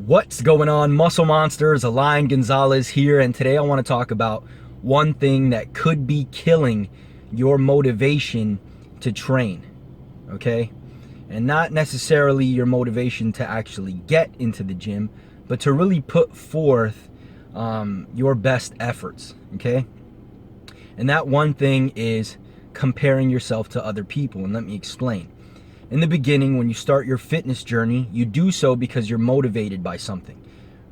What's going on, Muscle Monsters? Alain Gonzalez here, and today I want to talk about one thing that could be killing your motivation to train, okay? And not necessarily your motivation to actually get into the gym, but to really put forth your best efforts, okay? And that one thing is comparing yourself to other people, and let me explain. In the beginning, when you start your fitness journey, you do so because you're motivated by something,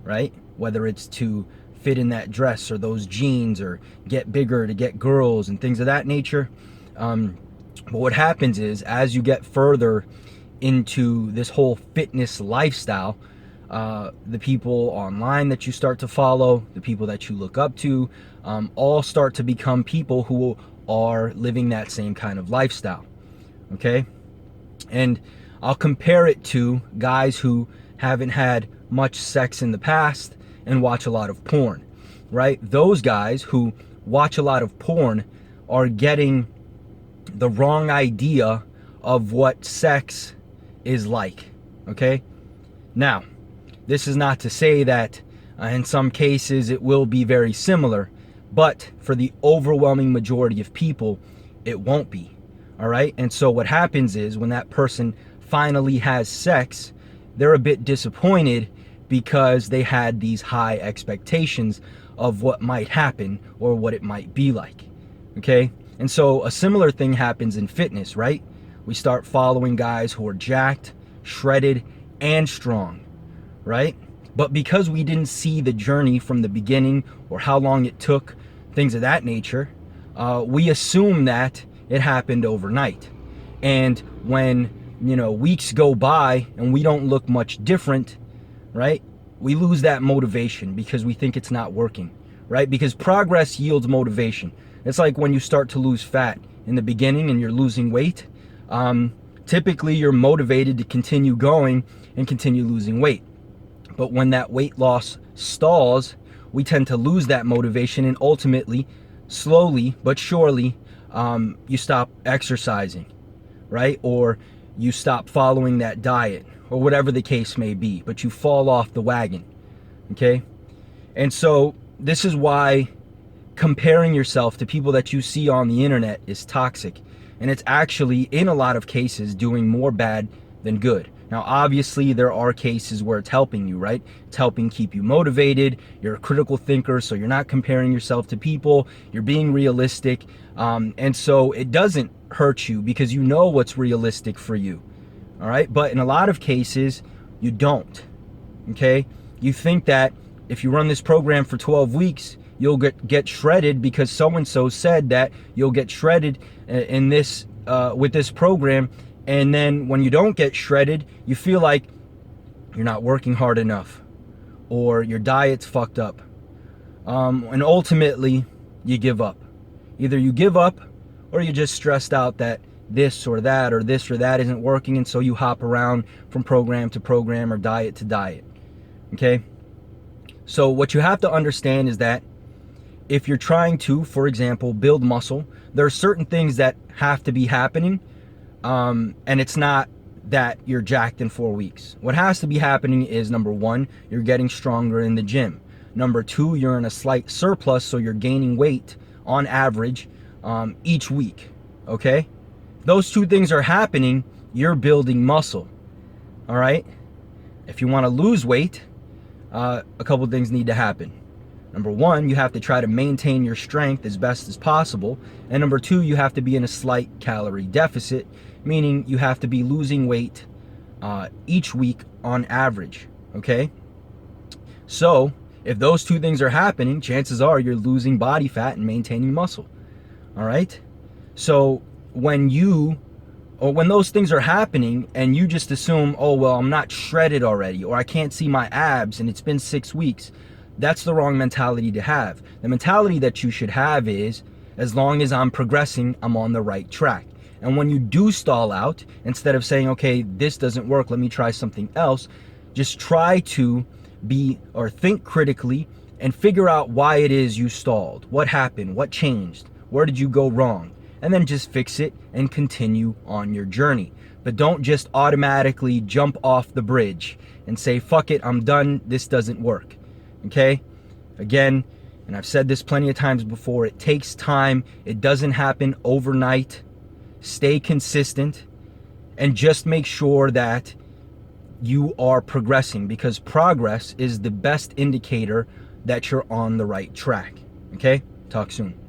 right? Whether it's to fit in that dress or those jeans or get bigger to get girls and things of that nature. But what happens is, as you get further into this whole fitness lifestyle, the people online that you start to follow, the people that you look up to, all start to become people who are living that same kind of lifestyle, okay? And I'll compare it to guys who haven't had much sex in the past and watch a lot of porn, right? Those guys who watch a lot of porn are getting the wrong idea of what sex is like, okay? Now, this is not to say that in some cases it will be very similar, but for the overwhelming majority of people, it won't be. All right. And so what happens is when that person finally has sex, they're a bit disappointed because they had these high expectations of what might happen or what it might be like. Okay. And so a similar thing happens in fitness, right? We start following guys who are jacked, shredded, and strong, right? But because we didn't see the journey from the beginning or how long it took, things of that nature, we assume that it happened overnight. And when, weeks go by and we don't look much different, right? We lose that motivation because we think it's not working, right? Because progress yields motivation. It's like when you start to lose fat in the beginning and you're losing weight, typically you're motivated to continue going and continue losing weight. But when that weight loss stalls, we tend to lose that motivation, and ultimately, slowly but surely, you stop exercising, right? Or you stop following that diet, or whatever the case may be, but you fall off the wagon, okay? And so this is why comparing yourself to people that you see on the internet is toxic, and it's actually, in a lot of cases, doing more bad than good. Now, obviously, there are cases where it's helping you, right? It's helping keep you motivated. You're a critical thinker, so you're not comparing yourself to people. You're being realistic. And so it doesn't hurt you because you know what's realistic for you, all right? But in a lot of cases, you don't, okay? You think that if you run this program for 12 weeks, you'll get shredded because so-and-so said that you'll get shredded in this with this program. And then when you don't get shredded, you feel like you're not working hard enough or your diet's fucked up. And ultimately, you give up. Either you give up or you're just stressed out that this or that or this or that isn't working, and so you hop around from program to program or diet to diet, okay? So what you have to understand is that if you're trying to, for example, build muscle, there are certain things that have to be happening. And it's not that you're jacked in 4 weeks. What has to be happening is, number one, you're getting stronger in the gym. Number two, you're in a slight surplus, so you're gaining weight on average each week, okay? Those two things are happening, you're building muscle, all right? If you want to lose weight, a couple things need to happen. Number one, you have to try to maintain your strength as best as possible. And number two, you have to be in a slight calorie deficit, meaning you have to be losing weight each week on average, okay? So if those two things are happening, chances are you're losing body fat and maintaining muscle, all right? So when those things are happening and you just assume, oh, well, I'm not shredded already, or I can't see my abs and it's been 6 weeks, that's the wrong mentality to have. The mentality that you should have is, as long as I'm progressing, I'm on the right track. And when you do stall out, instead of saying, okay, this doesn't work, let me try something else, just try to think critically and figure out why it is you stalled. What happened? What changed? Where did you go wrong? And then just fix it and continue on your journey. but don't just automatically jump off the bridge and say, fuck it, I'm done, this doesn't work. Okay? Again, and I've said this plenty of times before, it takes time. It doesn't happen overnight. Stay consistent and just make sure that you are progressing, because progress is the best indicator that you're on the right track. Okay? Talk soon.